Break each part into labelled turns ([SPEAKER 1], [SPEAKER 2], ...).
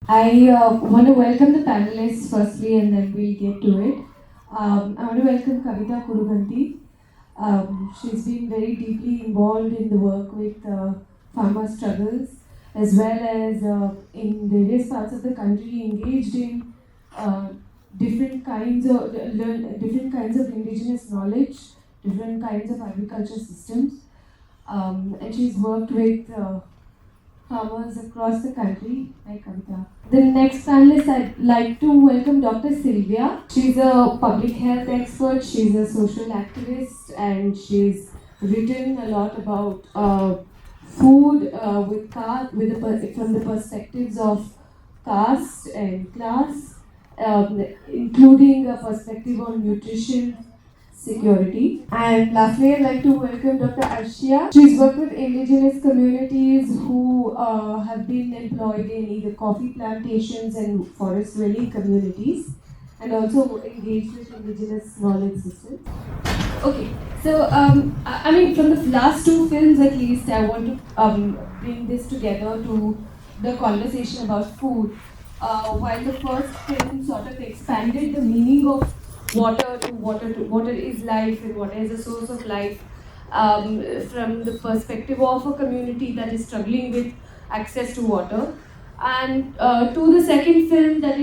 [SPEAKER 1] I want to welcome the panelists firstly and then we'll get to it. I want to welcome Kavitha Kuruganti. She's been very deeply involved in the work with farmer struggles as well as in various parts of the country engaged in uh, different kinds of indigenous knowledge, different kinds of agriculture systems. And she's worked with farmers across the country. Hi, Kavitha. The next panelist, I'd like to welcome Dr. Sylvia. She's a public health expert, she's a social activist, and she's written a lot about food from the perspectives of caste and class, including a perspective on nutrition security. And lastly, I'd like to welcome Dr. Arshiya. She's worked with indigenous communities who have been employed in either coffee plantations and forest dwelling communities, and also engaged with indigenous knowledge systems. Okay, so I mean, from the last two films at least, I want to bring this together to the conversation about food. While the first film sort of expanded the meaning of water is life and water is a source of life, from the perspective of a community that is struggling with access to water, and to the second film that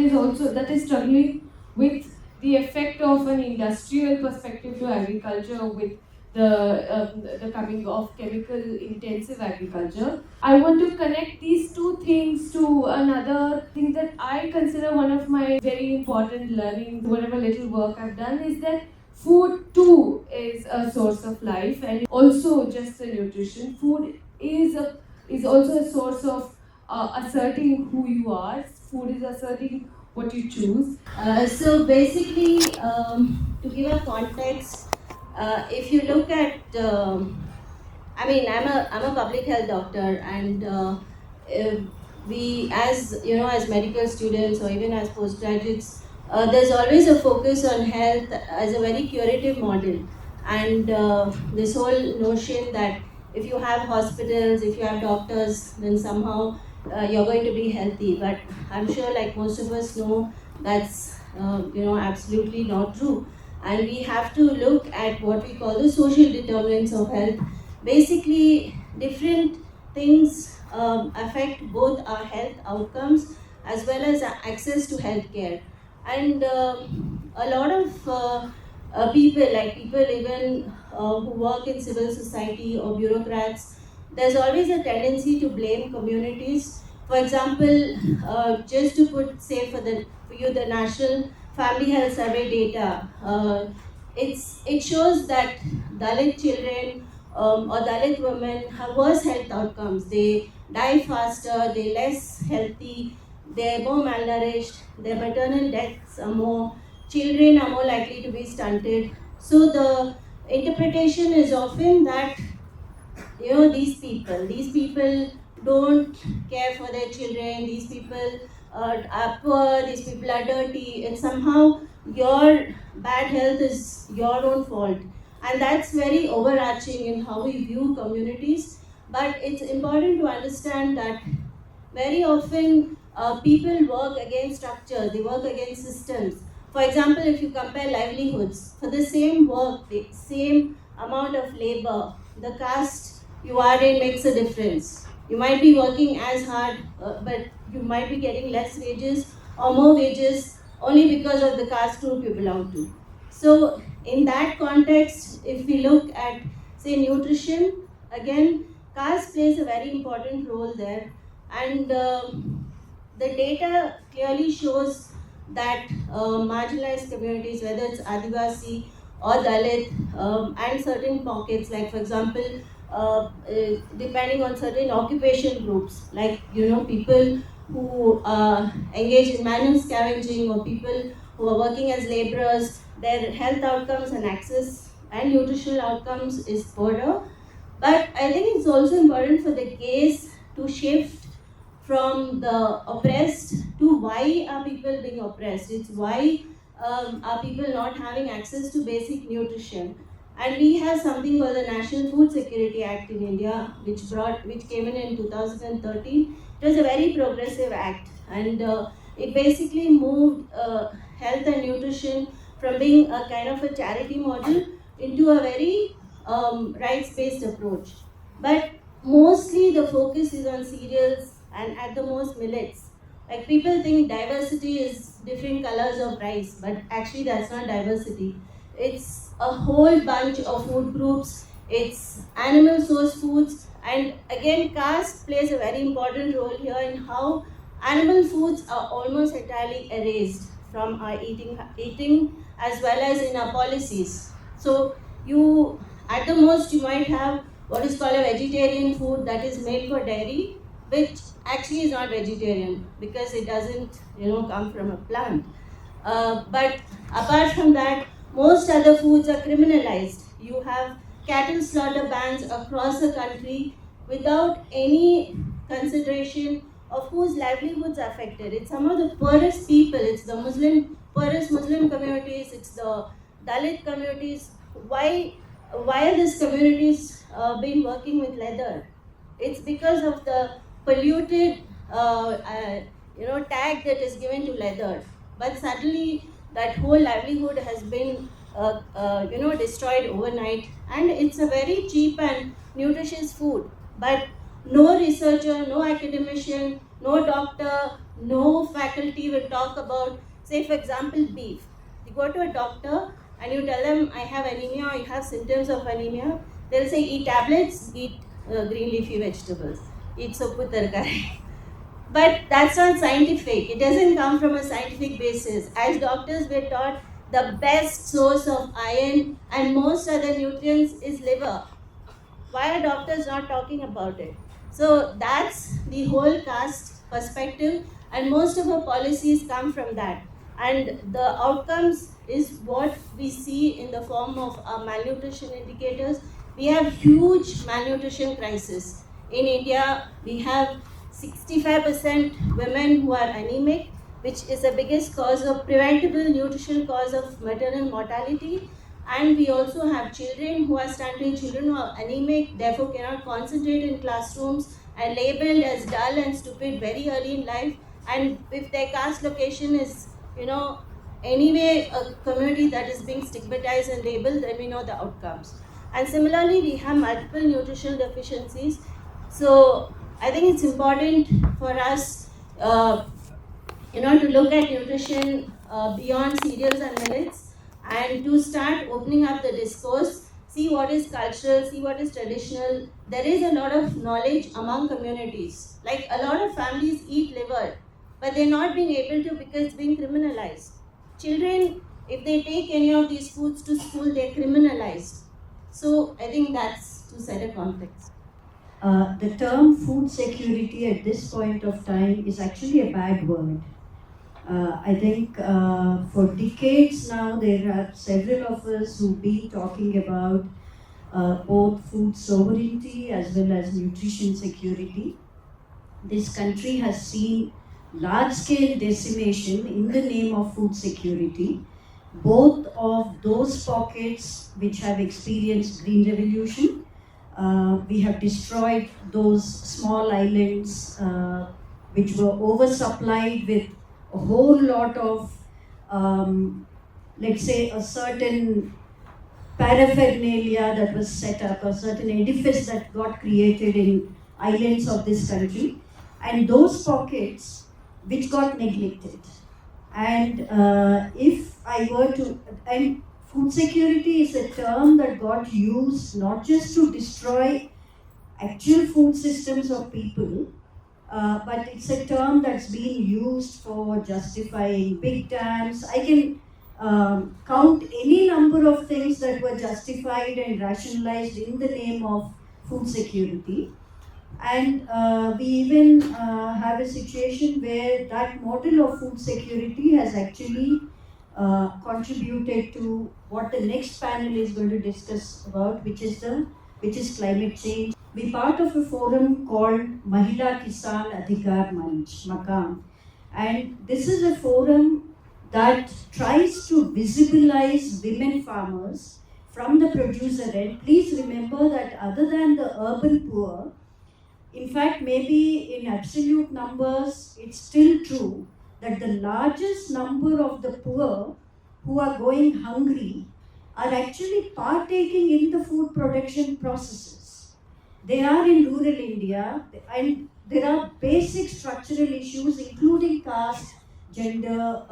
[SPEAKER 1] is struggling with the effect of an industrial perspective to agriculture with the coming of chemical intensive agriculture. I want to connect these two things to another thing that I consider one of my very important learnings, whatever little work I've done, is that food too is a source of life and also just a nutrition. Food is also a source of asserting who you are. Food is asserting what you choose.
[SPEAKER 2] So basically, to give a context, if you look at, I'm a public health doctor, and we, as you know, as medical students or even as postgraduates, there's always a focus on health as a very curative model, and this whole notion that if you have hospitals, if you have doctors, then somehow you're going to be healthy. But I'm sure, like most of us know, that's absolutely not true. And we have to look at what we call the social determinants of health. Basically, different things affect both our health outcomes as well as our access to healthcare. And a lot of people even who work in civil society or bureaucrats, there's always a tendency to blame communities. For example, just to put, say, for you, the National Family Health Survey data, it shows that Dalit children or Dalit women have worse health outcomes. They die faster, they're less healthy, they're more malnourished, their maternal deaths are more, children are more likely to be stunted. So the interpretation is often that these people don't care for their children, these people are poor, these people are dirty, and somehow your bad health is your own fault. And that's very overarching in how we view communities. But it's important to understand that very often people work against structure, they work against systems. For example, if you compare livelihoods, for the same work, the same amount of labor, the caste you are in makes a difference. You might be working as hard, but you might be getting less wages or more wages only because of the caste group you belong to. So, in that context, if we look at, say, nutrition, again, caste plays a very important role there. And the data clearly shows that marginalized communities, whether it's Adivasi or Dalit, and certain pockets, like for example, depending on certain occupation groups, like people who engage in manual scavenging or people who are working as laborers, their health outcomes and access and nutritional outcomes is poorer. But I think it's also important for the gaze to shift from the oppressed to why are people being oppressed. It's why are people not having access to basic nutrition. And we have something called the National Food Security Act in India, which came in 2013. It was a very progressive act. and it basically moved health and nutrition from being a kind of a charity model into a very rights-based approach. But mostly the focus is on cereals and at the most millets. Like people think diversity is different colors of rice, but actually that's not diversity. It's a whole bunch of food groups, it's animal source foods, and again caste plays a very important role here in how animal foods are almost entirely erased from our eating as well as in our policies. So you, at the most, you might have what is called a vegetarian food that is made for dairy, which actually is not vegetarian because it doesn't, come from a plant. But apart from that, most other foods are criminalized. You have cattle slaughter bans across the country without any consideration of whose livelihoods are affected. It's some of the poorest people. It's the poorest Muslim communities. It's the Dalit communities. Why are these communities been working with leather? It's because of the polluted, tag that is given to leather. But suddenly, that whole livelihood has been, destroyed overnight, and it's a very cheap and nutritious food. But no researcher, no academician, no doctor, no faculty will talk about, say, for example, beef. You go to a doctor and you tell them, I have anemia or you have symptoms of anemia, they'll say, eat tablets, eat green leafy vegetables, eat soppu tarkari. But that's not scientific. It doesn't come from a scientific basis. As doctors, we're taught the best source of iron and most other nutrients is liver. Why are doctors not talking about it? So that's the whole caste perspective, and most of our policies come from that. And the outcomes is what we see in the form of our malnutrition indicators. We have huge malnutrition crisis. In India, we have 65% women who are anemic, which is the biggest cause of preventable nutritional cause of maternal mortality. And we also have children who are stunted, children who are anemic, therefore cannot concentrate in classrooms and labeled as dull and stupid very early in life. And if their caste location is, anyway a community that is being stigmatized and labeled, then we know the outcomes. And similarly, we have multiple nutritional deficiencies. So I think it's important for us, to look at nutrition beyond cereals and millets, and to start opening up the discourse, see what is cultural, see what is traditional. There is a lot of knowledge among communities. Like a lot of families eat liver, but they're not being able to because it's being criminalized. Children, if they take any of these foods to school, they're criminalized. So I think that's to set a context.
[SPEAKER 3] The term food security at this point of time is actually a bad word. I think for decades now there are several of us who've been talking about both food sovereignty as well as nutrition security. This country has seen large-scale decimation in the name of food security, both of those pockets which have experienced green revolution. We have destroyed those small islands which were oversupplied with a whole lot of, let's say, a certain paraphernalia that was set up, a certain edifice that got created in islands of this country, and those pockets which got neglected. And if I were to, and food security is a term that got used not just to destroy actual food systems of people, but it's a term that's being used for justifying big dams. I can count any number of things that were justified and rationalized in the name of food security. And we even have a situation where that model of food security has actually contributed to what the next panel is going to discuss about, which is climate change. We're part of a forum called Mahila Kisan Adhikar Manch, Makam. And this is a forum that tries to visibilize women farmers from the producer end. Please remember that other than the urban poor, In fact, maybe in absolute numbers, it's still true that the largest number of the poor who are going hungry are actually partaking in the food production processes. They are in rural India, and there are basic structural issues, including caste, gender,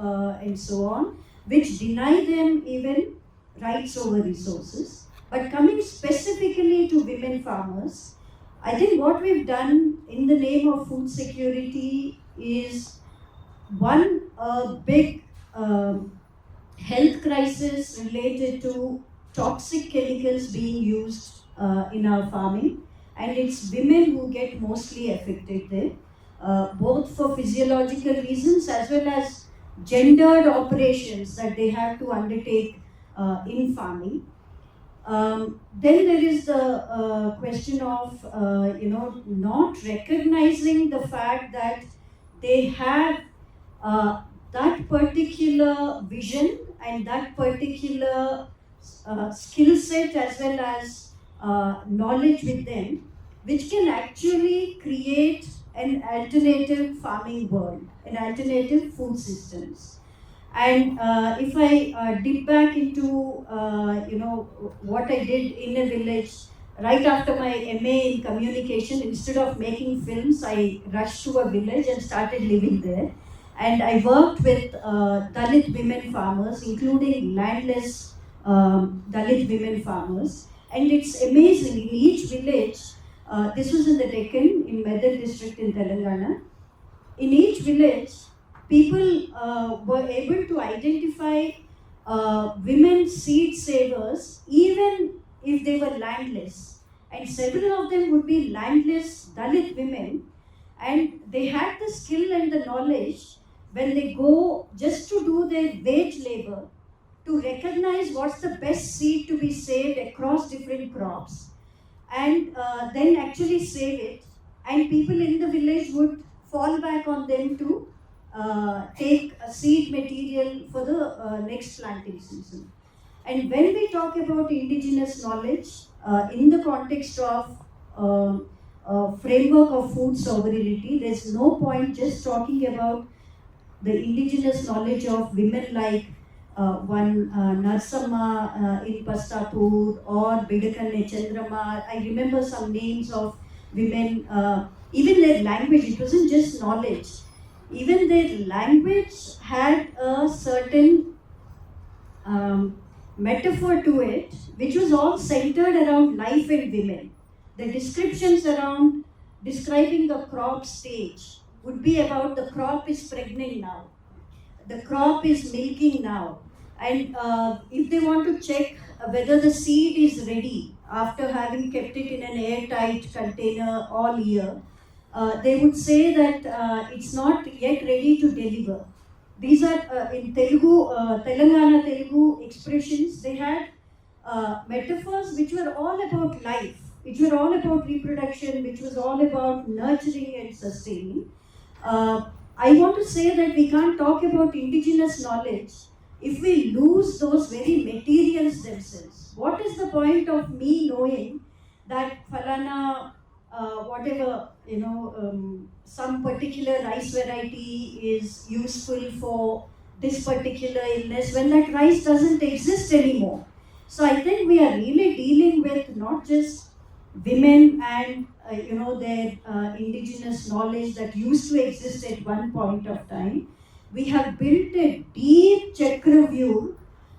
[SPEAKER 3] and so on, which deny them even rights over resources. But coming specifically to women farmers, I think what we've done in the name of food security is one big health crisis related to toxic chemicals being used in our farming, and it's women who get mostly affected there, both for physiological reasons as well as gendered operations that they have to undertake in farming. Then there is the question of not recognizing the fact that they have that particular vision and that particular skill set as well as knowledge with them, which can actually create an alternative farming world, an alternative food systems. And if I dip back into what I did in a village right after my MA in communication, instead of making films, I rushed to a village and started living there. And I worked with Dalit women farmers, including landless Dalit women farmers. And it's amazing, in each village, this was in the Deccan, in Medar district in Telangana, in each village, people were able to identify women seed savers even if they were landless. And several of them would be landless Dalit women, and they had the skill and the knowledge when they go just to do their wage labor to recognize what's the best seed to be saved across different crops, and then actually save it, and people in the village would fall back on them to take a seed material for the next planting season. And when we talk about indigenous knowledge in the context of framework of food sovereignty, there's no point just talking about the indigenous knowledge of women like one Narsamma in Pastapur or Bidakanne Chandrama. I remember some names of women, even their language, it wasn't just knowledge. Even their language had a certain metaphor to it, which was all centered around life and women. The descriptions around describing a crop stage would be about the crop is pregnant now, the crop is milking now, and if they want to check whether the seed is ready after having kept it in an airtight container all year, they would say that it's not yet ready to deliver. These are in Telugu, Telangana Telugu expressions. They had metaphors which were all about life, which were all about reproduction, which was all about nurturing and sustaining. I want to say that we can't talk about indigenous knowledge if we lose those very materials themselves. What is the point of me knowing that falana, whatever, some particular rice variety is useful for this particular illness when that rice doesn't exist anymore? So I think we are really dealing with not just women and their indigenous knowledge that used to exist at one point of time. We have built a deep Chakravyuh,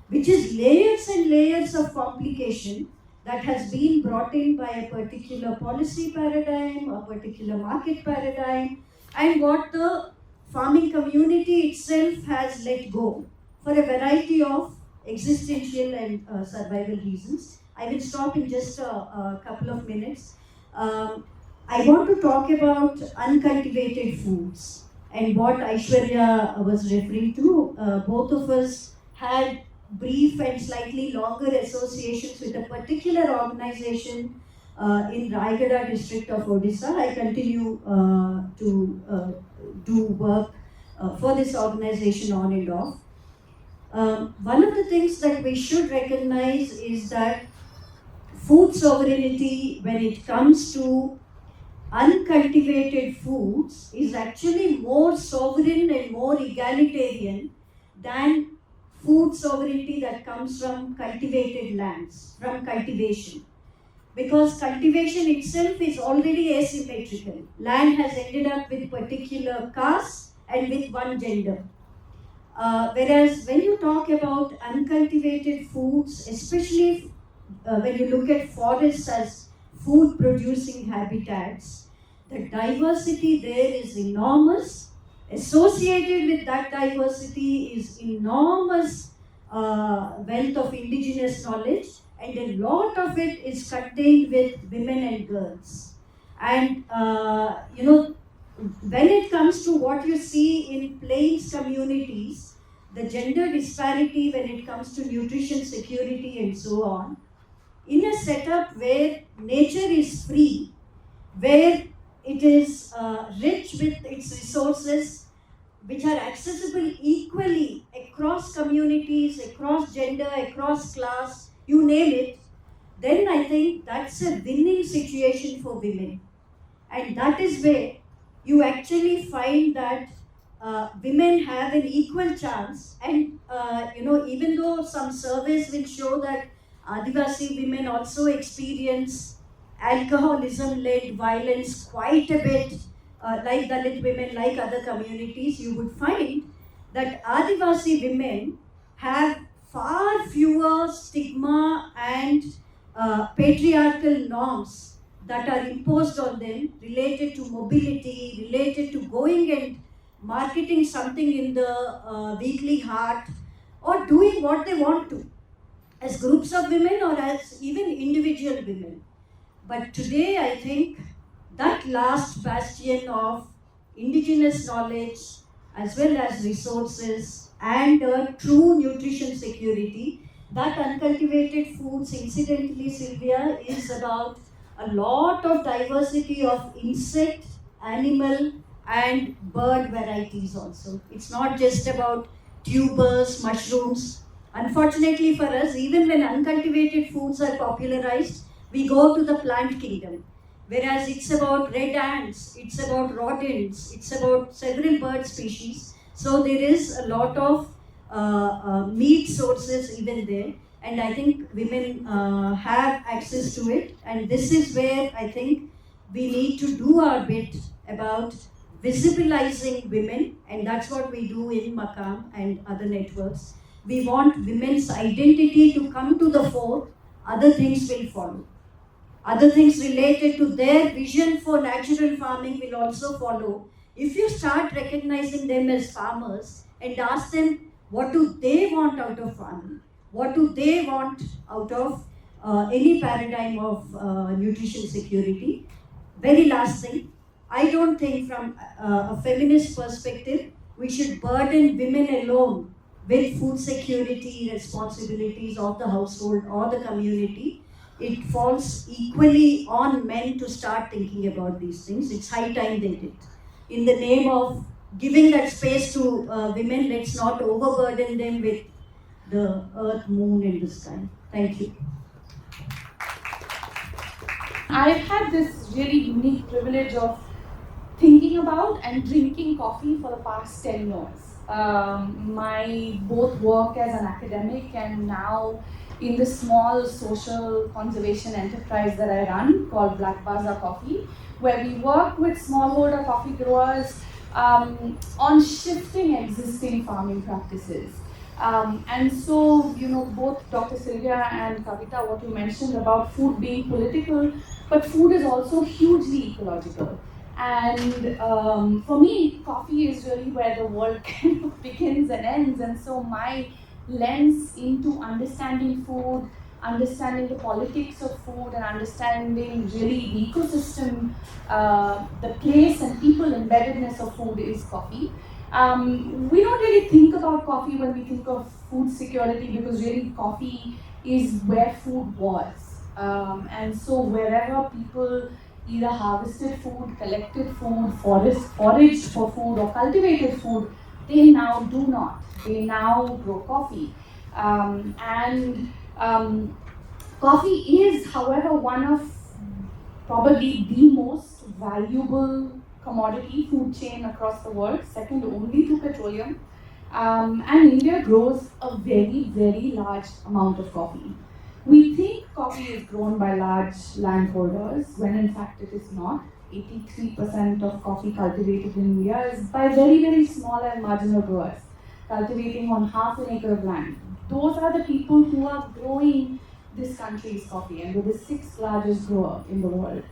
[SPEAKER 3] which is layers and layers of complication that has been brought in by a particular policy paradigm, a particular market paradigm, and what the farming community itself has let go for a variety of existential and survival reasons. I will stop in just a couple of minutes. I want to talk about uncultivated foods and what Aishwarya was referring to. Both of us had brief and slightly longer associations with a particular organization in Raigada district of Odisha. I continue to do work for this organization on and off. One of the things that we should recognize is that food sovereignty, when it comes to uncultivated foods is actually more sovereign and more egalitarian than food sovereignty that comes from cultivated lands, from cultivation. Because cultivation itself is already asymmetrical. Land has ended up with particular caste and with one gender. Whereas when you talk about uncultivated foods, especially when you look at forests as food producing habitats, the diversity there is enormous. Associated with that diversity is enormous wealth of indigenous knowledge, and a lot of it is contained with women and girls. And when it comes to what you see in plains communities, the gender disparity when it comes to nutrition security and so on, in a setup where nature is free, where it is rich with its resources, which are accessible equally across communities, across gender, across class, you name it, then I think that's a winning situation for women. And that is where you actually find that women have an equal chance. And even though some surveys will show that Adivasi women also experience alcoholism-led violence quite a bit, like Dalit women, like other communities, you would find that Adivasi women have far fewer stigma and patriarchal norms that are imposed on them related to mobility, related to going and marketing something in the weekly heart, or doing what they want to as groups of women or as even individual women. But today I think that last bastion of indigenous knowledge as well as resources and true nutrition security, that uncultivated foods, incidentally, Sylvia, is about a lot of diversity of insect, animal and bird varieties also. It's not just about tubers, mushrooms. Unfortunately for us, even when uncultivated foods are popularized, we go to the plant kingdom. Whereas it's about red ants, it's about rodents, it's about several bird species. So there is a lot of meat sources even there. And I think women have access to it. And this is where I think we need to do our bit about visibilizing women. And that's what we do in Makam and other networks. We want women's identity to come to the fore. Other things will follow. Other things related to their vision for natural farming will also follow. If you start recognizing them as farmers and ask them what do they want out of farming, what do they want out of any paradigm of nutrition security. Very last thing, I don't think from a feminist perspective, we should burden women alone with food security responsibilities of the household or the community. It falls equally on men to start thinking about these things. It's high time they did. In the name of giving that space to women, let's not overburden them with the earth, moon and the sky. Thank you.
[SPEAKER 4] I've had this really unique privilege of thinking about and drinking coffee for the past 10 years. My both work as an academic and now in the small social conservation enterprise that I run called Black Bazaar Coffee, where we work with smallholder coffee growers on shifting existing farming practices. And so, both Dr. Sylvia and Kavitha, what you mentioned about food being political, but food is also hugely ecological. And for me, coffee is really where the world kind of begins and ends. And so my lens into understanding food, understanding the politics of food, and understanding really the ecosystem, the place and people embeddedness of food is coffee. We don't really think about coffee when we think of food security, because really coffee is where food was. And so wherever people either harvested food, collected food, foraged for food or cultivated food, they now do not. They now grow coffee. Coffee is, however, one of probably the most valuable commodity food chain across the world, second only to petroleum. And India grows a very, very large amount of coffee. We think coffee is grown by large landholders, when in fact it is not. 83% of coffee cultivated in India is by very, very small and marginal growers, cultivating on half an acre of land. Those are the people who are growing this country's coffee, and we're the sixth largest grower in the world.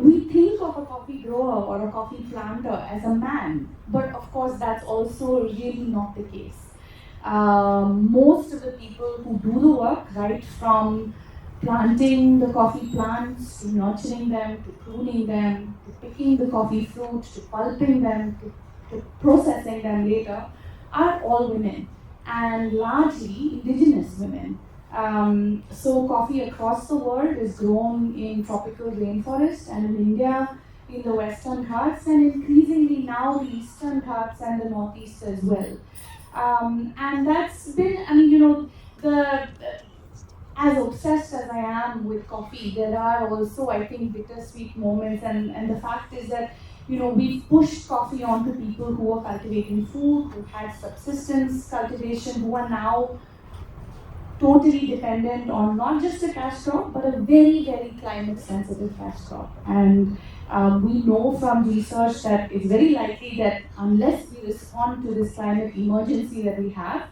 [SPEAKER 4] We think of a coffee grower or a coffee planter as a man, but of course that's also really not the case. Most of the people who do the work, right from planting the coffee plants, to nurturing them, to pruning them, to picking the coffee fruit, to pulping them, to processing them later, are all women, and largely indigenous women. So coffee across the world is grown in tropical rainforests, and in India, in the Western Ghats, and increasingly now the Eastern Ghats and the Northeast as well. And that's been, as obsessed as I am with coffee, there are also, I think, bittersweet moments, and the fact is that, we've pushed coffee onto people who are cultivating food, who had subsistence cultivation, who are now totally dependent on not just a cash crop, but a very, very climate-sensitive cash crop. And we know from research that it's very likely that unless we respond to this climate emergency that we have,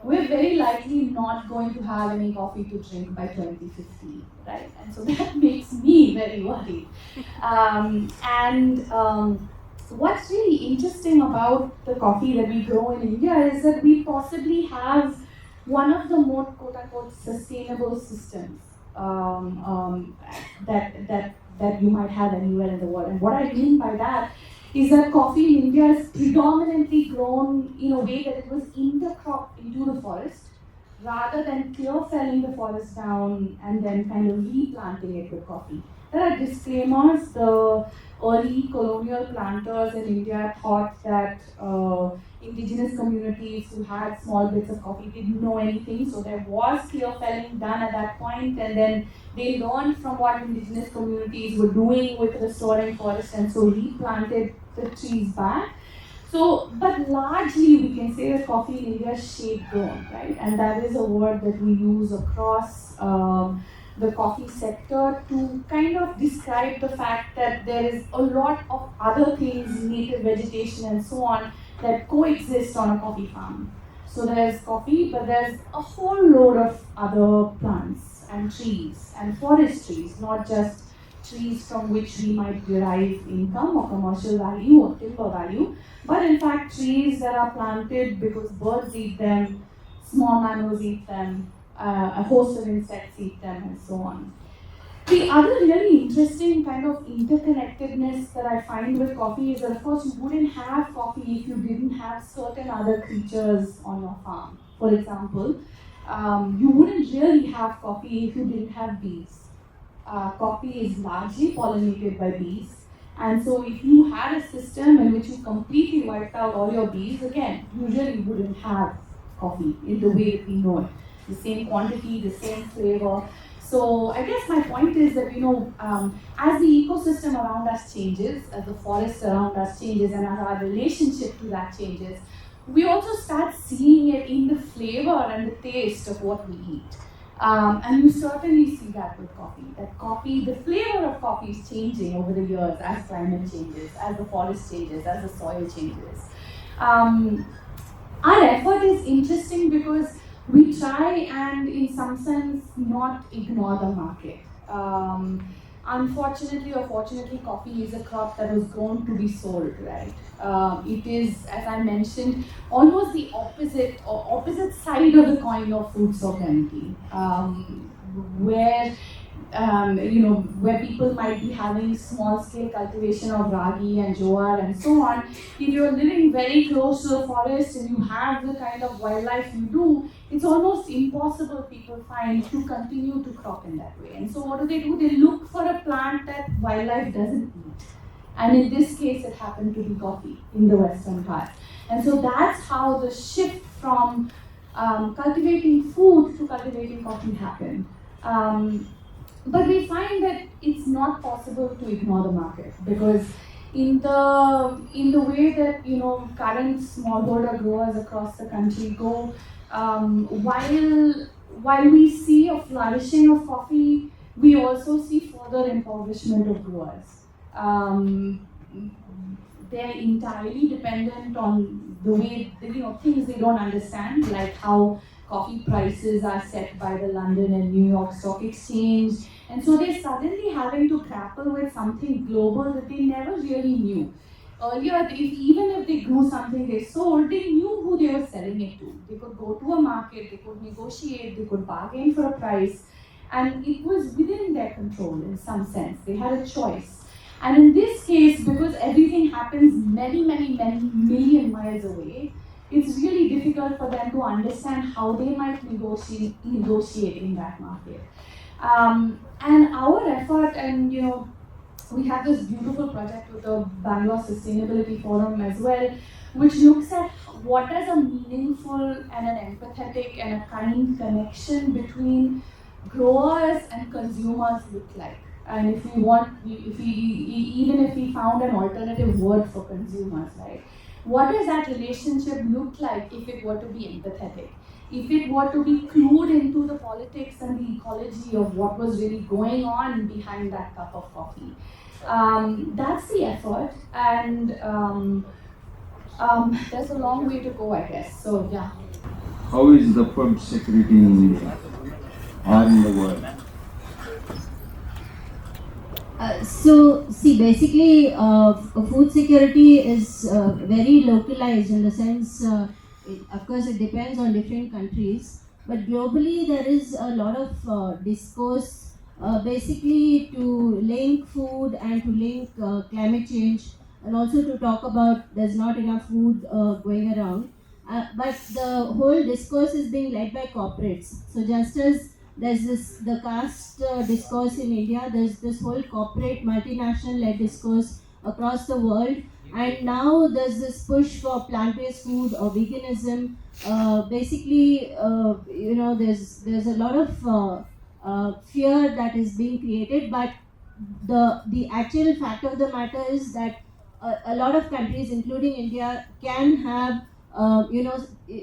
[SPEAKER 4] we're very likely not going to have any coffee to drink by 2050, right? And so that makes me very worried. What's really interesting about the coffee that we grow in India is that we possibly have one of the more quote-unquote sustainable systems that you might have anywhere in the world. And what I mean by that is that coffee in India is predominantly grown in a way that it was intercropped into the forest, rather than clear felling the forest down and then kind of replanting it with coffee. There are disclaimers. The early colonial planters in India thought that indigenous communities who had small bits of coffee didn't know anything, so there was clear felling done at that point, and then they learned from what indigenous communities were doing with restoring forests, and so replanted the trees back. So, but largely we can say that coffee in India is shade grown, right? And that is a word that we use across the coffee sector to kind of describe the fact that there is a lot of other things, native vegetation and so on, that coexist on a coffee farm. So there's coffee, but there's a whole load of other plants and trees and forest trees, not just trees from which we might derive income or commercial value or timber value, but in fact trees that are planted because birds eat them, small mammals eat them, a host of insects eat them, and so on. The other really interesting kind of interconnectedness that I find with coffee is that, of course, you wouldn't have coffee if you didn't have certain other creatures on your farm. For example, you wouldn't really have coffee if you didn't have bees. Coffee is largely pollinated by bees. And so if you had a system in which you completely wiped out all your bees, again, you really wouldn't have coffee in the way that we know it. The same quantity, the same flavor. So I guess my point is that, as the ecosystem around us changes, as the forest around us changes, and as our relationship to that changes, we also start seeing it in the flavor and the taste of what we eat. And you certainly see that with coffee. That coffee, the flavor of coffee is changing over the years as climate changes, as the forest changes, as the soil changes. Our effort is interesting because we try and, in some sense, not ignore the market. Unfortunately or fortunately, coffee is a crop that was grown to be sold, right? It is, as I mentioned, almost the opposite side of the coin of food sovereignty, where people might be having small-scale cultivation of ragi and jowar and so on. If you're living very close to the forest and you have the kind of wildlife you do, it's almost impossible, people find, to continue to crop in that way. And so what do? They look for a plant that wildlife doesn't eat. And in this case, it happened to be coffee in the Western Ghats. And so that's how the shift from cultivating food to cultivating coffee happened. But we find that it's not possible to ignore the market, because in the way that current smallholder growers across the country go, while we see a flourishing of coffee, we also see further impoverishment of growers. Um, they're entirely dependent on the way things they don't understand, like how coffee prices are set by the London and New York Stock Exchange, and so they're suddenly having to grapple with something global that they never really knew. Earlier, even if they grew something they sold, they knew who they were selling it to. They could go to a market, they could negotiate, they could bargain for a price, and it was within their control in some sense. They had a choice. And in this case, because everything happens many, many, many million miles away, it's really difficult for them to understand how they might negotiate in that market. And our effort, and we have this beautiful project with the Bangalore Sustainability Forum as well, which looks at what does a meaningful and an empathetic and a kind connection between growers and consumers look like. And if even if we found an alternative word for consumers, right? What does that relationship look like if it were to be empathetic? If it were to be clued into the politics and the ecology of what was really going on behind that cup of coffee? That's the effort, and there's a long way to go, I guess. So, yeah.
[SPEAKER 5] How is the food security in India or in the world?
[SPEAKER 2] See, basically, food security is very localized in the sense, of course, it depends on different countries, but globally there is a lot of discourse basically to link food and to link climate change, and also to talk about there's not enough food going around. But the whole discourse is being led by corporates. So just as there's the caste discourse in India, there's this whole corporate multinational led discourse across the world, and now there's this push for plant-based food or veganism. Basically, there's a lot of fear that is being created, but the actual fact of the matter is that a lot of countries, including India, can have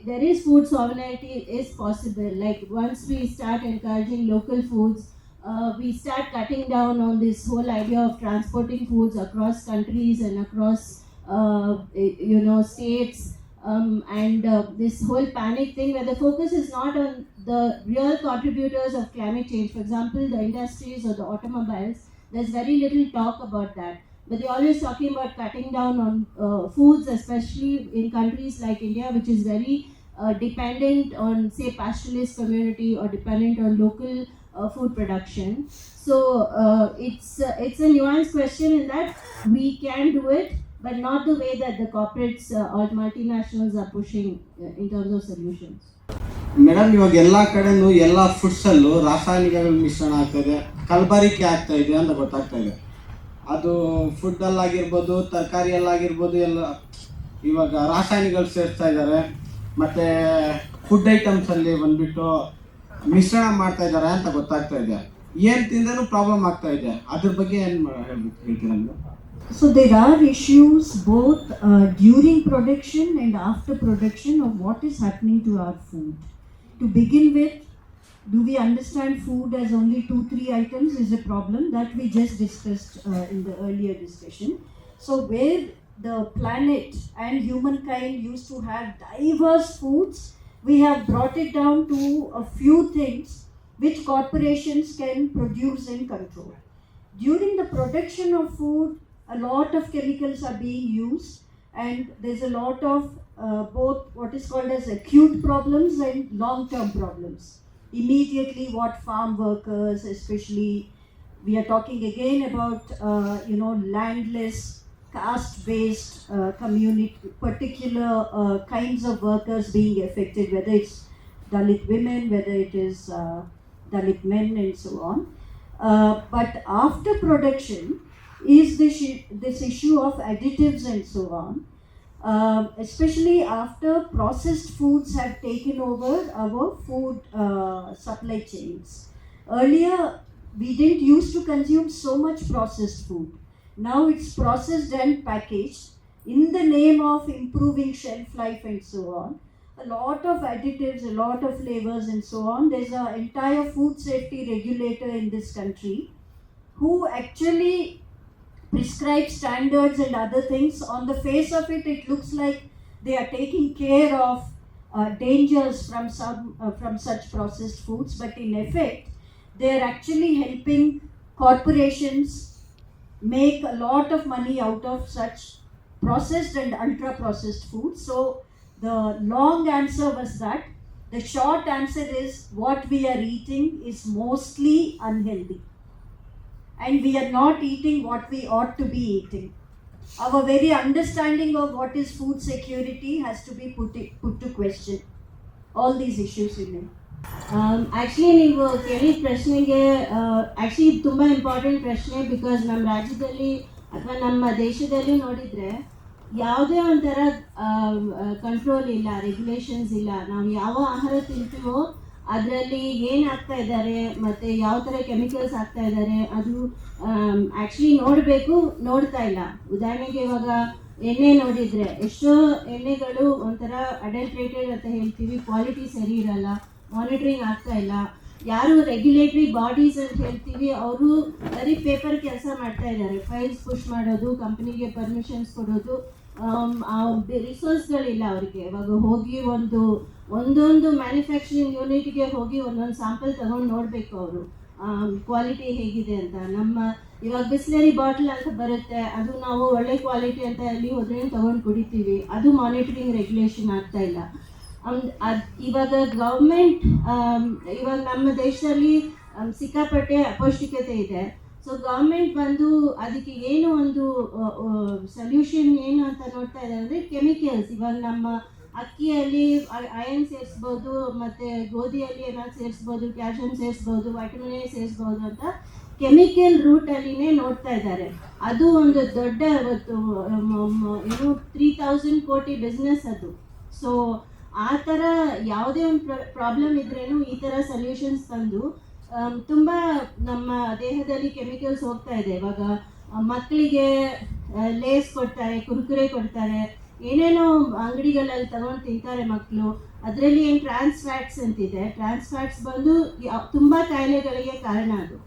[SPEAKER 2] there is food sovereignty is possible. Like once we start encouraging local foods, we start cutting down on this whole idea of transporting foods across countries and across states, and this whole panic thing where the focus is not on the real contributors of climate change. For example, the industries or the automobiles, there's very little talk about that. But they're always talking about cutting down on foods, especially in countries like India, which is very dependent on, say, pastoralist community or dependent on local food production. So it's a nuanced question in that we can do it, but not the way that the corporates or multinationals are pushing in terms of solutions.
[SPEAKER 6] Madam, ಇವಾಗ ಎಲ್ಲ ಕಡೆನೂ ಎಲ್ಲ ಫುಡ್ಸಲ್ಲೂ ರಾಸಾಯನಿಕಗಳ ಮಿಶ್ರಣ ಆಗ್ತಾಯಿದೆ, ಕಲಬೆರಕೆ ಆಗ್ತಾ ಇದೆ ಅಂತ ಗೊತ್ತಾಗ್ತಾ ಇದೆ. ಅದು ಫುಡ್ಡಲ್ಲಾಗಿರ್ಬೋದು, ತರಕಾರಿಯಲ್ಲಾಗಿರ್ಬೋದು, ಎಲ್ಲ ಇವಾಗ ರಾಸಾಯನಿಕಗಳು ಸೇರಿಸ್ತಾ ಇದ್ದಾರೆ. ಮತ್ತು ಫುಡ್ ಐಟಮ್ಸಲ್ಲಿ ಬಂದುಬಿಟ್ಟು ಮಿಶ್ರಣ ಮಾಡ್ತಾ ಇದ್ದಾರೆ ಅಂತ ಗೊತ್ತಾಗ್ತಾ ಇದೆ. ಏನು ತಿಂದರೂ ಪ್ರಾಬ್ಲಮ್ ಆಗ್ತಾ ಇದೆ. ಅದ್ರ ಬಗ್ಗೆ ಏನು ಹೇಳ್ತೀರಾ ನೀವು?
[SPEAKER 3] So there are issues both during production and after production of what is happening to our food. To begin with, do we understand food as only 2-3 items is a problem that we just discussed in the earlier discussion. So where the planet and humankind used to have diverse foods, we have brought it down to a few things which corporations can produce and control. During the production of food, a lot of chemicals are being used, and there's a lot of both what is called as acute problems and long-term problems. Immediately, what farm workers, especially, we are talking again about landless, caste-based community, particular kinds of workers being affected, whether it's Dalit women, whether it is Dalit men, and so on. But after production is this issue of additives and so on, especially after processed foods have taken over our food supply chains. Earlier, we didn't used to consume so much processed food. Now it's processed and packaged in the name of improving shelf life and so on. A lot of additives, a lot of flavors and so on. There's an entire food safety regulator in this country who actually prescribe standards and other things. On the face of it, it looks like they are taking care of dangers from such processed foods, but in effect, they are actually helping corporations make a lot of money out of such processed and ultra processed foods. So the long answer was that. The short answer is what we are eating is mostly unhealthy, and we are not eating what we ought to be eating. Our very understanding of what is food security has to be put to question. All these issues remain.
[SPEAKER 2] Actually ನೀವು ಕೇಳಿದ ಪ್ರಶ್ನೆಗೆ actually ತುಂಬ important ಪ್ರಶ್ನೆ. Because ನಮ್ಮ ರಾಜ್ಯದಲ್ಲಿ ಅಥವಾ ನಮ್ಮ ದೇಶದಲ್ಲಿ ನೋಡಿದರೆ ಯಾವುದೇ ಒಂಥರ ಕಂಟ್ರೋಲ್ ಇಲ್ಲ, ರೆಗ್ಯುಲೇಷನ್ಸ್ ಇಲ್ಲ. ನಾವು ಯಾವ ಆಹಾರ ತಿಂತೀವೋ ಅದರಲ್ಲಿ ಏನು ಹಾಕ್ತಾ ಇದ್ದಾರೆ ಮತ್ತು ಯಾವ ಥರ ಕೆಮಿಕಲ್ಸ್ ಹಾಕ್ತಾ ಇದ್ದಾರೆ ಅದು ಆ್ಯಕ್ಚುಲಿ ನೋಡ್ತಾ ಇಲ್ಲ. ಉದಾಹರಣೆಗೆ ಇವಾಗ ಎಣ್ಣೆ ನೋಡಿದರೆ ಎಷ್ಟೋ ಎಣ್ಣೆಗಳು ಒಂಥರ ಅಡಲ್ಟ್ರೇಟೆಡ್ ಅಂತ ಹೇಳ್ತೀವಿ, ಕ್ವಾಲಿಟಿ ಸರಿ ಇರಲ್ಲ, ಮಾನಿಟ್ರಿಂಗ್ ಆಗ್ತಾ ಇಲ್ಲ. ಯಾರು ರೆಗ್ಯುಲೇಟರಿ ಬಾಡೀಸ್ ಅಂತ ಹೇಳ್ತೀವಿ ಅವರು ಬರೀ ಪೇಪರ್ ಕೆಲಸ ಮಾಡ್ತಾ ಇದ್ದಾರೆ, ಫೈಲ್ಸ್ ಪುಷ್ ಮಾಡೋದು, ಕಂಪ್ನಿಗೆ ಪರ್ಮಿಷನ್ಸ್ ಕೊಡೋದು. ರಿಸೋರ್ಸ್ಗಳಿಲ್ಲ ಅವರಿಗೆ. ಇವಾಗ ಹೋಗಿ ಒಂದೊಂದು ಮ್ಯಾನುಫ್ಯಾಕ್ಚರಿಂಗ್ ಯೂನಿಟ್ಗೆ ಹೋಗಿ ಒಂದೊಂದು ಸ್ಯಾಂಪಲ್ ತೊಗೊಂಡು ನೋಡಬೇಕು ಅವರು ಕ್ವಾಲಿಟಿ ಹೇಗಿದೆ ಅಂತ. ಇವಾಗ ಬಿಸ್ಲರಿ ಬಾಟಲ್ ಅಂತ ಬರುತ್ತೆ, ಅದು ನಾವು ಒಳ್ಳೆ ಕ್ವಾಲಿಟಿ ಅಂತ ಅಲ್ಲಿ ಹೋದ್ರೆ ತೊಗೊಂಡು ಕುಡಿತೀವಿ, ಅದು ಮಾನಿಟರಿಂಗ್ ರೆಗ್ಯುಲೇಷನ್ ಆಗ್ತಾ ಇಲ್ಲ. ಇವಾಗ ಗೌರ್ಮೆಂಟ್ ಇವಾಗ ನಮ್ಮ ದೇಶದಲ್ಲಿ ಸಿಕ್ಕಾಪಟ್ಟೆ ಅಪೌಷ್ಟಿಕತೆ ಇದೆ. ಸೊ ಗೌರ್ಮೆಂಟ್ ಬಂದು ಅದಕ್ಕೆ ಏನು ಒಂದು ಸೊಲ್ಯೂಷನ್ ಏನು ಅಂತ ನೋಡ್ತಾ ಇದ್ದಾರೆ ಅಂದರೆ ಕೆಮಿಕಲ್ಸ್. ಇವಾಗ ನಮ್ಮ ಅಕ್ಕಿಯಲ್ಲಿ ಅಯನ್ ಸೇರಿಸ್ಬೋದು, ಮತ್ತು ಗೋಧಿಯಲ್ಲಿ ಏನಾದ್ರು ಸೇರಿಸ್ಬೋದು, ಕ್ಯಾಲ್ಶಿಯಂ ಸೇರಿಸ್ಬೋದು, ವೈಟಮಿನ್ ಎ ಸೇರಿಸ್ಬೋದು ಅಂತ ಕೆಮಿಕಲ್ ರೂಟಲ್ಲಿನೇ ನೋಡ್ತಾ ಇದ್ದಾರೆ. ಅದು ಒಂದು ದೊಡ್ಡ ಏನು 3000 ಕೋಟಿ ಬಿಸ್ನೆಸ್ ಅದು. ಸೊ ಆ ಥರ ಯಾವುದೇ ಒಂದು ಪ್ರಾಬ್ಲಮ್ ಇದ್ರೇನು ಈ ಥರ ಸೊಲ್ಯೂಷನ್ಸ್ ತಂದು ತುಂಬ ನಮ್ಮ ದೇಹದಲ್ಲಿ ಕೆಮಿಕಲ್ಸ್ ಹೋಗ್ತಾ ಇದೆ. ಇವಾಗ ಮಕ್ಕಳಿಗೆ ಲೇಸ್ ಕೊಡ್ತಾರೆ, ಕುರ್ಕುರೆ ಕೊಡ್ತಾರೆ, ಏನೇನೋ ಅಂಗಡಿಗಳಲ್ಲಿ ತಗೊಂಡು ತಿಂತಾರೆ ಮಕ್ಕಳು. ಅದರಲ್ಲಿ ಏನು ಟ್ರಾನ್ಸ್ ಫ್ಯಾಟ್ಸ್ ಅಂತಿದೆ, ಟ್ರಾನ್ಸ್ ಫ್ಯಾಟ್ಸ್ ಬಂದು ತುಂಬ ಕಾಯಿಲೆಗಳಿಗೆ ಕಾರಣ. ಅದು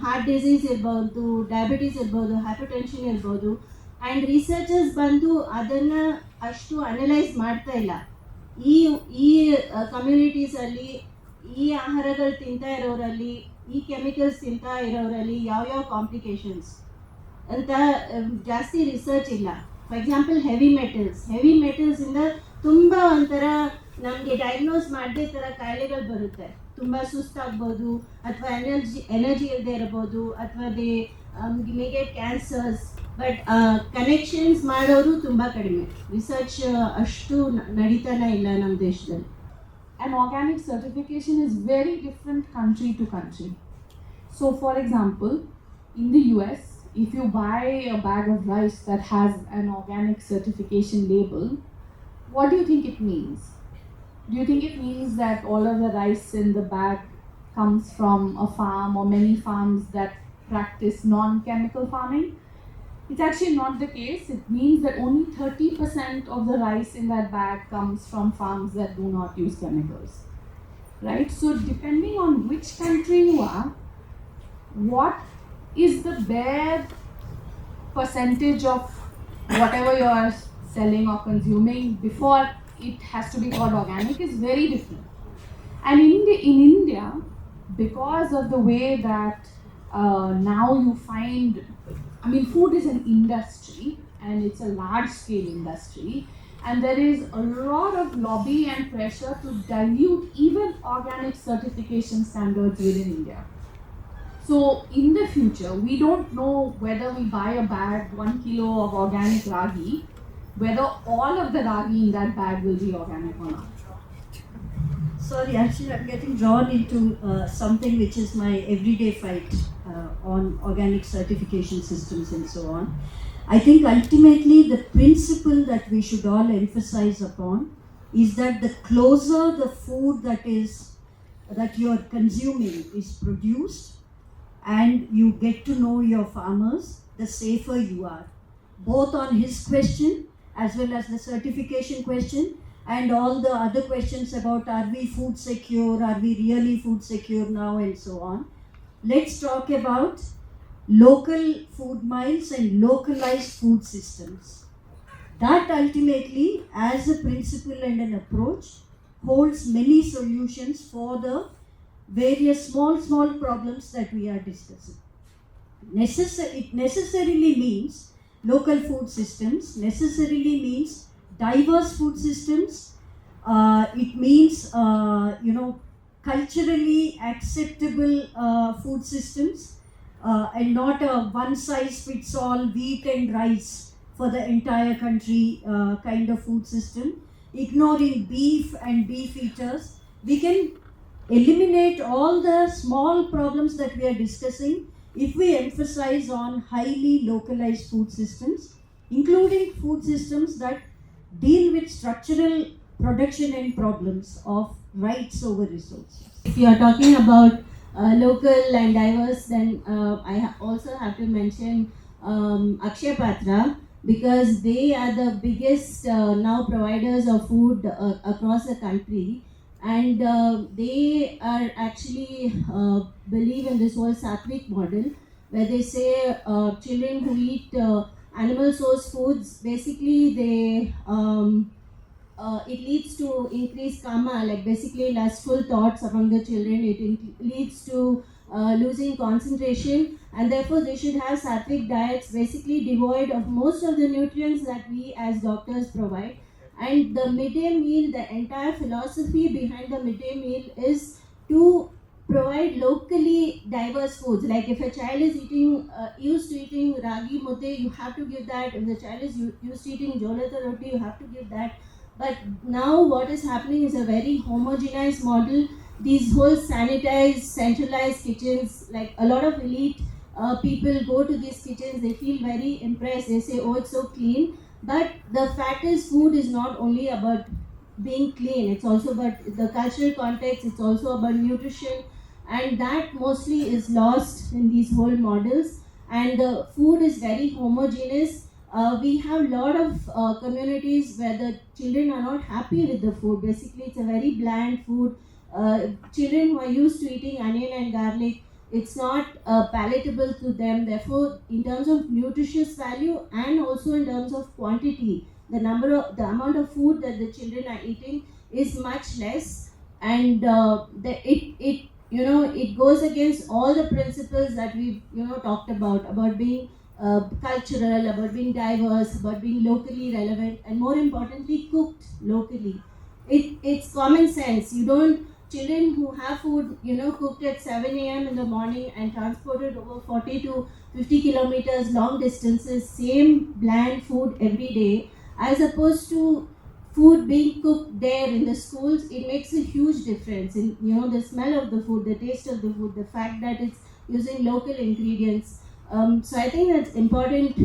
[SPEAKER 2] ಹಾರ್ಟ್ ಡಿಸೀಸ್ ಇರ್ಬೋದು, ಡಯಾಬಿಟೀಸ್ ಇರ್ಬೋದು, ಹೈಪರ್ ಟೆನ್ಷನ್ ಇರ್ಬೋದು. ಆ್ಯಂಡ್ ರಿಸರ್ಚರ್ಸ್ ಬಂದು ಅದನ್ನು ಅಷ್ಟು ಅನಲೈಸ್ ಮಾಡ್ತಾ ಇಲ್ಲ. ಈ ಕಮ್ಯುನಿಟೀಸಲ್ಲಿ, ಈ ಆಹಾರಗಳು ತಿಂತಾ ಇರೋರಲ್ಲಿ, ಈ ಕೆಮಿಕಲ್ಸ್ ತಿಂತಾ ಇರೋರಲ್ಲಿ ಯಾವ್ಯಾವ ಕಾಂಪ್ಲಿಕೇಶನ್ಸ್ ಅಂತ ಜಾಸ್ತಿ ರಿಸರ್ಚ್ ಇಲ್ಲ. ಫಾರ್ ಎಕ್ಸಾಂಪಲ್ ಹೆವಿ ಮೆಟಲ್ಸಿಂದ ತುಂಬ ಒಂಥರ ನಮಗೆ ಡಯಾಗ್ನೋಸ್ ಮಾಡದೇ ಥರ ಕಾಯಿಲೆಗಳು ಬರುತ್ತೆ. ತುಂಬ ಸುಸ್ತಾಗ್ಬೋದು, ಅಥವಾ ಎನರ್ಜಿ ಇಲ್ಲದೆ ಇರ್ಬೋದು, ಅಥವಾ ಗೆಟ್ ಕ್ಯಾನ್ಸರ್ಸ್. ಬಟ್ ಕನೆಕ್ಷನ್ಸ್ ಮಾಡೋರು ತುಂಬ ಕಡಿಮೆ. ರಿಸರ್ಚ್ ಅಷ್ಟು ನಡೀತಾನೆ ಇಲ್ಲ ನಮ್ಮ ದೇಶದಲ್ಲಿ.
[SPEAKER 4] And organic certification is very different country to country. So for example, in the US, if you buy a bag of rice that has an organic certification label, what do you think it means? Do you think it means that all of the rice in the bag comes from a farm or many farms that practice non-chemical farming? It's actually not the case. It means that only 30% of the rice in that bag comes from farms that do not use chemicals, right? So depending on which country you are, what is the bare percentage of whatever you are selling or consuming before it has to be called organic is very different. And in India, because of the way that now you find, food is an industry, and it's a large-scale industry, and there is a lot of lobby and pressure to dilute even organic certification standards within India. So in the future, we don't know whether we buy a bag, 1 kilo of organic ragi, whether all of the ragi in that bag will be organic or not.
[SPEAKER 3] Sorry, actually I'm getting drawn into something which is my everyday fight on organic certification systems and so on. I think ultimately the principle that we should all emphasize upon is that the closer the food that you are consuming is produced, and you get to know your farmers, the safer you are. Both on his question as well as the certification question and all the other questions about are we food secure, are we really food secure now, and so on. Let's talk about local food miles and localized food systems. That ultimately, as a principle and an approach, holds many solutions for the various small problems that we are discussing. It necessarily means local food systems, necessarily means diverse food systems. It means, culturally acceptable food systems, and not a one-size-fits-all wheat and rice for the entire country kind of food system. Ignoring beef and beef eaters, we can eliminate all the small problems that we are discussing if we emphasize on highly localized food systems, including food systems that deal with structural production and problems of rights over resources.
[SPEAKER 2] If you are talking about local and diverse, then I also have to mention Akshay Patra, because they are the biggest now providers of food across the country, and they are actually believe in this whole Sattvic model, where they say children who eat animal source foods, basically they it leads to increased karma, like basically lustful thoughts among the children. It leads to losing concentration, and therefore they should have sattvic diets, basically devoid of most of the nutrients that we as doctors provide. And the midday meal, the entire philosophy behind the midday meal is to provide locally diverse foods. Like if a child is used to eating ragi mudde, you have to give that. If the child is used to eating jolata roti, you have to give that. But now what is happening is a very homogenized model. These whole sanitized, centralized kitchens, like a lot of elite people go to these kitchens, they feel very impressed. They say, oh, it's so clean. But the fact is, food is not only about being clean, it's also about the cultural context, it's also about nutrition, and that mostly is lost in these whole models. And the food is very homogeneous. We have a lot of communities where the children are not happy with the food. Basically, it's a very bland food. Children who are used to eating onion and garlic, it's not palatable to them. Therefore, in terms of nutritious value and also in terms of quantity, the amount of food that the children are eating is much less, and it goes against all the principles that we've talked about being cultural, about being diverse, about being locally relevant, and more importantly, cooked locally. It's common sense. Children who have food, cooked at 7 a.m. in the morning and transported over 40 to 50 kilometers, long distances, same bland food every day, as opposed to food being cooked there in the schools, it makes a huge difference in, the smell of the food, the taste of the food, the fact that it's using local ingredients. So I think that's important,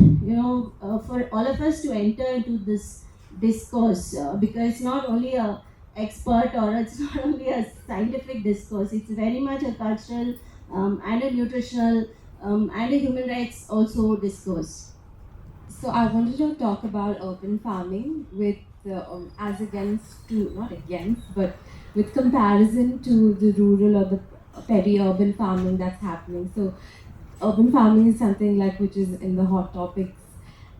[SPEAKER 2] for all of us to enter into this discourse, because it's not only a expert or it's not only a scientific discourse, it's very much a cultural and a nutritional and a human rights also discourse.
[SPEAKER 1] So I wanted to talk about urban farming with with comparison to the rural or the peri-urban farming that's happening. So urban farming is something which is in the hot topics,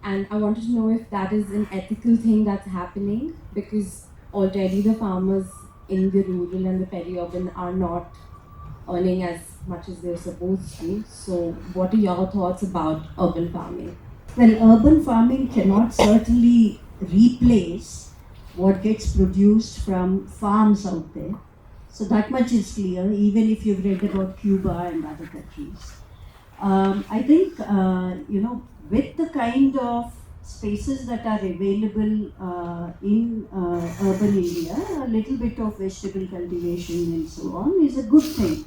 [SPEAKER 1] and I wanted to know if that is an ethical thing that's happening, because already the farmers in the rural and the peri-urban are not earning as much as they're supposed to. So what are your thoughts about urban farming?
[SPEAKER 3] Well, urban farming cannot certainly replace what gets produced from farms out there. So that much is clear, even if you've read about Cuba and other countries. I think, with the kind of spaces that are available in urban India, a little bit of vegetable cultivation and so on is a good thing.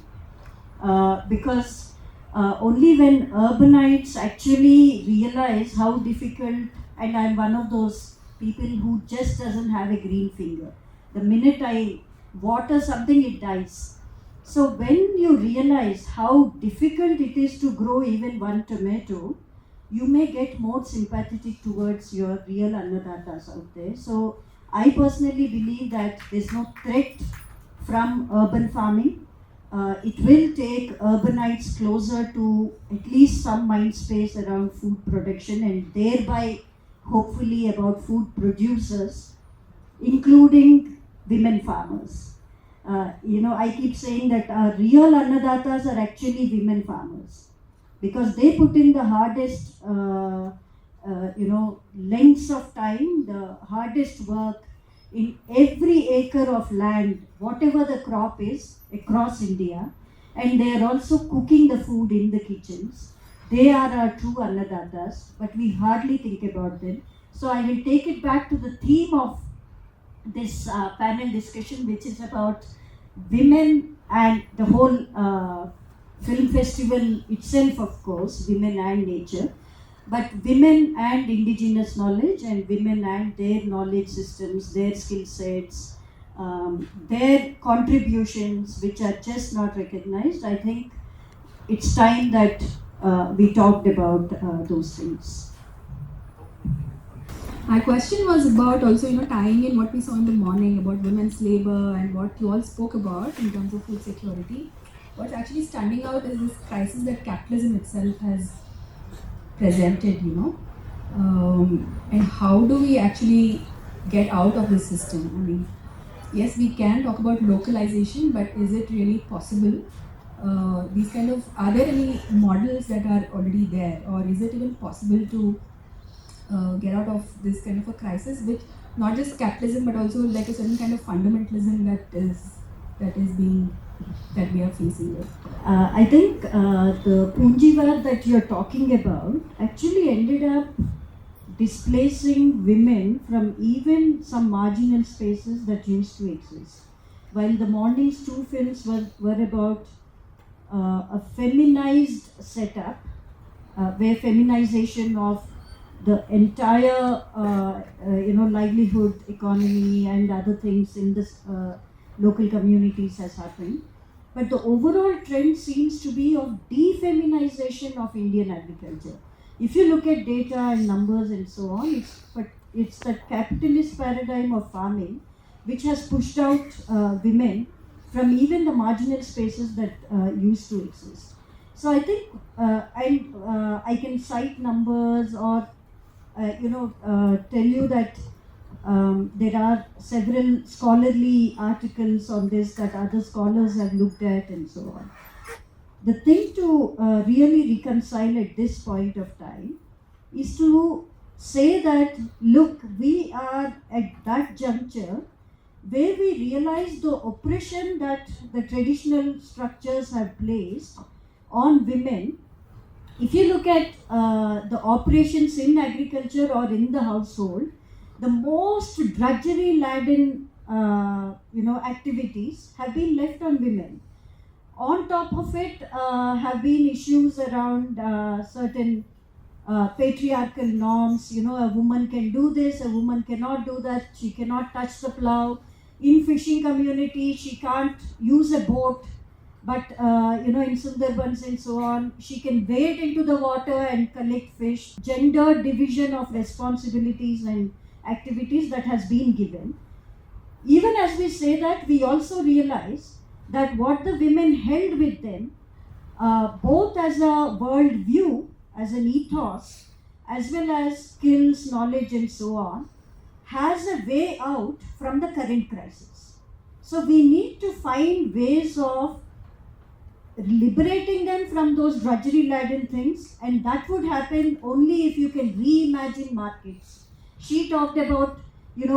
[SPEAKER 3] Because only when urbanites actually realize how difficult, and I'm one of those people who just doesn't have a green finger. The minute I water something, it dies. So when you realize how difficult it is to grow even one tomato, you may get more sympathetic towards your real Annadatas out there. So I personally believe that there's no threat from urban farming. It will take urbanites closer to at least some mind space around food production, and thereby hopefully about food producers, including women farmers. I keep saying that our real Annadatas are actually women farmers, because they put in the hardest, lengths of time, the hardest work in every acre of land, whatever the crop is across India, and they are also cooking the food in the kitchens. They are our true Annadatas, but we hardly think about them. So I will take it back to the theme of this panel discussion, which is about women and the whole film festival itself, of course, women and nature, but women and indigenous knowledge, and women and their knowledge systems, their skill sets, their contributions, which are just not recognized. I think it's time that we talked about those things.
[SPEAKER 7] My question was about also, tying in what we saw in the morning about women's labor and what you all spoke about in terms of food security. What's actually standing out is this crisis that capitalism itself has presented, and how do we actually get out of this system? I mean, yes, we can talk about localization, but is it really possible? Are there any models that are already there, or is it even possible to get out of this kind of a crisis, which not just capitalism but also like a certain kind of fundamentalism that we are facing with?
[SPEAKER 3] I think the Punjivad that you're talking about actually ended up displacing women from even some marginal spaces that used to exist. While the morning's two films were about a feminized setup, where feminization of the entire livelihood economy and other things in this local communities has happened, but the overall trend seems to be of defeminization of Indian agriculture. If you look at data and numbers and so on, it's that capitalist paradigm of farming which has pushed out women from even the marginal spaces that used to exist. So I think, I can cite numbers or tell you that there are several scholarly articles on this that other scholars have looked at and so on. The thing to really reconcile at this point of time is to say that, look, we are at that juncture where we realize the oppression that the traditional structures have placed on women. If you look at the operations in agriculture or in the household, the most drudgery-laden activities have been left on women. On top of it have been issues around certain patriarchal norms. A woman can do this, a woman cannot do that, she cannot touch the plow. In fishing community, she can't use a boat, but in Sundarbans and so on, she can wade into the water and collect fish. Gender division of responsibilities and activities that has been given. Even as we say that, we also realize that what the women held with them, both as a world view, as an ethos, as well as skills, knowledge and so on, has a way out from the current crisis. So we need to find ways of liberating them from those drudgery-laden things, and that would happen only if you can reimagine markets. She talked about,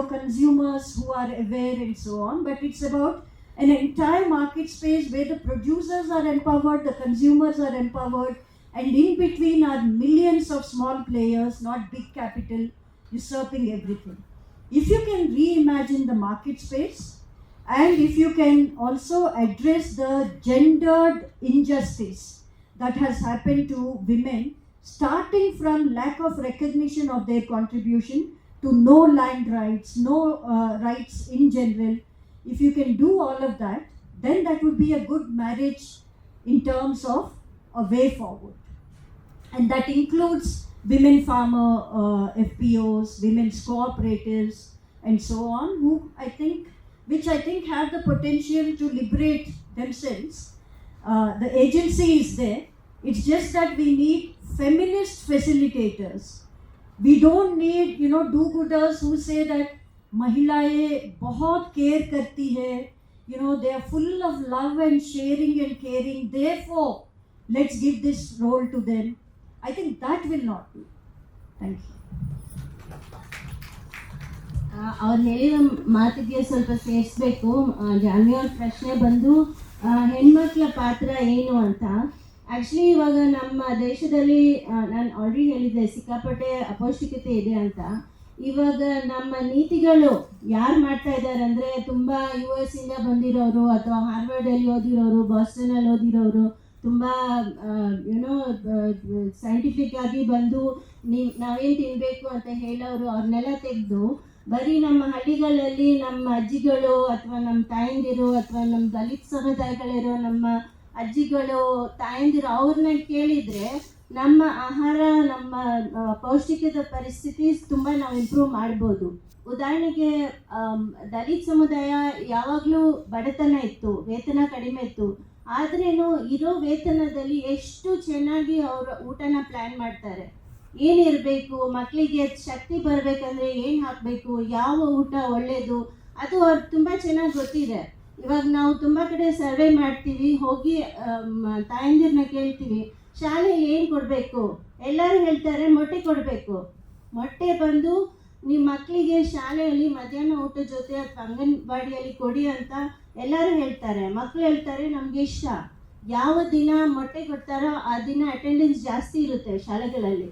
[SPEAKER 3] consumers who are aware and so on, but it's about an entire market space where the producers are empowered, the consumers are empowered, and in between are millions of small players, not big capital, usurping everything. If you can reimagine the market space, and if you can also address the gendered injustice that has happened to women, starting from lack of recognition of their contribution to no land rights, no rights in general, if you can do all of that, then that would be a good marriage in terms of a way forward. And that includes women farmer FPOs, women's cooperatives, and so on, which I think have the potential to liberate themselves. The agency is there. It's just that we need feminist facilitators. We don't need, do-gooders who say that महिलाएं बहुत care करती है, they are full of love and sharing and caring, therefore let's give this role to them. I think that will not do. Thank you.
[SPEAKER 2] ಅವ್ರು ಹೇಳಿರೋ ಮಾತಿಗೆ ಸ್ವಲ್ಪ ಸೇರಿಸ್ಬೇಕು. ಜಾನ್ವಿಯವ್ರ ಪ್ರಶ್ನೆ ಬಂದು ಹೆಣ್ಮಕ್ಳ ಪಾತ್ರ ಏನು ಅಂತ. ಆ್ಯಕ್ಚುಲಿ ಇವಾಗ ನಮ್ಮ ದೇಶದಲ್ಲಿ ನಾನು ಆಲ್ರೆಡಿ ಹೇಳಿದ್ದೆ ಸಿಕ್ಕಾಪಟ್ಟೆ ಅಪೌಷ್ಟಿಕತೆ ಇದೆ ಅಂತ. ಇವಾಗ ನಮ್ಮ ನೀತಿಗಳು ಯಾರು ಮಾಡ್ತಾ ಇದ್ದಾರೆ ಅಂದರೆ ತುಂಬ US ಇಂದ ಬಂದಿರೋರು ಅಥವಾ ಹಾರ್ವರ್ಡಲ್ಲಿ ಓದಿರೋರು, ಬಾಸ್ಟನಲ್ಲಿ ಓದಿರೋರು, ತುಂಬ ಸೈಂಟಿಫಿಕ್ ಆಗಿ ಬಂದು ನಾವೇನು ತಿನ್ನಬೇಕು ಅಂತ ಹೇಳೋರು ಅವ್ರನ್ನೆಲ್ಲ ತೆಗೆದು ಬರೀ ನಮ್ಮ ಹಳ್ಳಿಗಳಲ್ಲಿ ನಮ್ಮ ಅಜ್ಜಿಗಳು ಅಥವಾ ನಮ್ಮ ತಾಯಂದಿರು ಅಥವಾ ನಮ್ಮ ದಲಿತ ಸಮುದಾಯಗಳಿರೋ ನಮ್ಮ ಅಜ್ಜಿಗಳು ತಾಯಂದಿರು ಅವ್ರನ್ನ ಕೇಳಿದರೆ ನಮ್ಮ ಆಹಾರ, ನಮ್ಮ ಪೌಷ್ಟಿಕದ ಪರಿಸ್ಥಿತಿ ತುಂಬ ನಾವು ಇಂಪ್ರೂವ್ ಮಾಡ್ಬೋದು. ಉದಾಹರಣೆಗೆ ದಲಿತ ಸಮುದಾಯ ಯಾವಾಗಲೂ ಬಡತನ ಇತ್ತು, ವೇತನ ಕಡಿಮೆ ಇತ್ತು. ಆದ್ರೇನು ಇರೋ ವೇತನದಲ್ಲಿ ಎಷ್ಟು ಚೆನ್ನಾಗಿ ಅವರು ಊಟನ ಪ್ಲ್ಯಾನ್ ಮಾಡ್ತಾರೆ. ಏನಿರಬೇಕು, ಮಕ್ಕಳಿಗೆ ಶಕ್ತಿ ಬರಬೇಕಂದ್ರೆ ಏನು ಹಾಕಬೇಕು, ಯಾವ ಊಟ ಒಳ್ಳೆಯದು, ಅದು ಅವ್ರಿಗೆ ತುಂಬ ಚೆನ್ನಾಗಿ ಗೊತ್ತಿದೆ. ಇವಾಗ ನಾವು ತುಂಬ ಕಡೆ ಸರ್ವೆ ಮಾಡ್ತೀವಿ, ಹೋಗಿ ತಾಯಂದಿರನ್ನ ಕೇಳ್ತೀವಿ ಶಾಲೆಯಲ್ಲಿ ಏನು ಕೊಡಬೇಕು, ಎಲ್ಲರೂ ಹೇಳ್ತಾರೆ ಮೊಟ್ಟೆ ಕೊಡಬೇಕು. ಮೊಟ್ಟೆ ಬಂದು ನಿಮ್ಮ ಮಕ್ಕಳಿಗೆ ಶಾಲೆಯಲ್ಲಿ ಮಧ್ಯಾಹ್ನ ಊಟದ ಜೊತೆ ಅಥವಾ ಅಂಗನವಾಡಿಯಲ್ಲಿ ಕೊಡಿ ಅಂತ ಎಲ್ಲರೂ ಹೇಳ್ತಾರೆ. ಮಕ್ಕಳು ಹೇಳ್ತಾರೆ ನಮಗೆ ಇಷ್ಟ. ಯಾವ ದಿನ ಮೊಟ್ಟೆ ಕೊಡ್ತಾರೋ ಆ ದಿನ ಅಟೆಂಡೆನ್ಸ್ ಜಾಸ್ತಿ ಇರುತ್ತೆ ಶಾಲೆಗಳಲ್ಲಿ.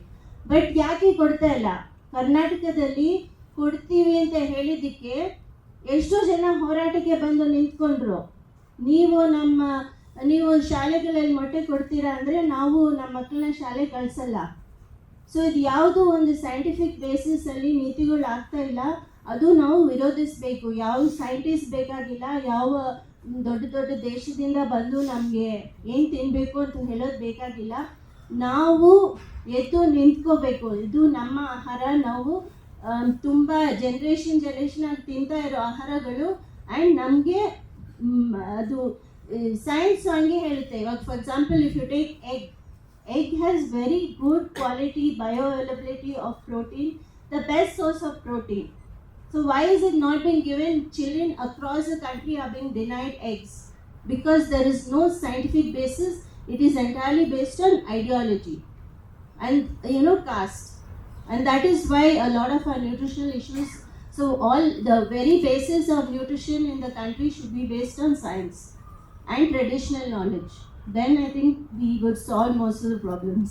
[SPEAKER 2] ಬಟ್ ಯಾಕೆ ಕೊಡ್ತಾ ಇಲ್ಲ? ಕರ್ನಾಟಕದಲ್ಲಿ ಕೊಡ್ತೀವಿ ಅಂತ ಹೇಳಿದ್ದಕ್ಕೆ ಎಷ್ಟೋ ಜನ ಹೋರಾಟಕ್ಕೆ ಬಂದು ನಿಂತ್ಕೊಂಡ್ರು. ನೀವು ಶಾಲೆಗಳಲ್ಲಿ ಮೊಟ್ಟೆ ಕೊಡ್ತೀರಾ ಅಂದರೆ ನಾವು ನಮ್ಮ ಮಕ್ಕಳನ್ನ ಶಾಲೆ ಕಳಿಸಲ್ಲ. ಸೊ ಇದು ಯಾವುದೋ ಒಂದು ಸೈಂಟಿಫಿಕ್ ಬೇಸಿಸಲ್ಲಿ ನೀತಿಗಳು ಆಗ್ತಾ ಇಲ್ಲ. ಅದು ನಾವು ವಿರೋಧಿಸಬೇಕು. ಯಾವ ಸೈಂಟಿಸ್ಟ್ ಬೇಕಾಗಿಲ್ಲ, ಯಾವ ದೊಡ್ಡ ದೊಡ್ಡ ದೇಶದಿಂದ ಬಂದು ನಮಗೆ ಏನು ತಿನ್ನಬೇಕು ಅಂತ ಹೇಳೋದು ಬೇಕಾಗಿಲ್ಲ. ನಾವು ಎದ್ದು ನಿಂತ್ಕೋಬೇಕು. ಇದು ನಮ್ಮ ಆಹಾರ, ನಾವು ತುಂಬ ಜನರೇಷನ್ ಆಗಿ ತಿಂತಾ ಇರೋ ಆಹಾರಗಳು. ಆ್ಯಂಡ್ ನಮಗೆ ಅದು ಸೈನ್ಸ್ ಹಂಗೆ ಹೇಳುತ್ತೆ. ಇವಾಗ for example if you take egg has very good quality bioavailability of protein, the best source of protein. So why is it not being given? Children across the country are being denied eggs because there is no scientific basis. It is entirely based on ideology and caste, and that is why a lot of our nutritional issues, so all the very basis of nutrition in the country should be based on science and traditional knowledge. Then I think we would solve most of the problems.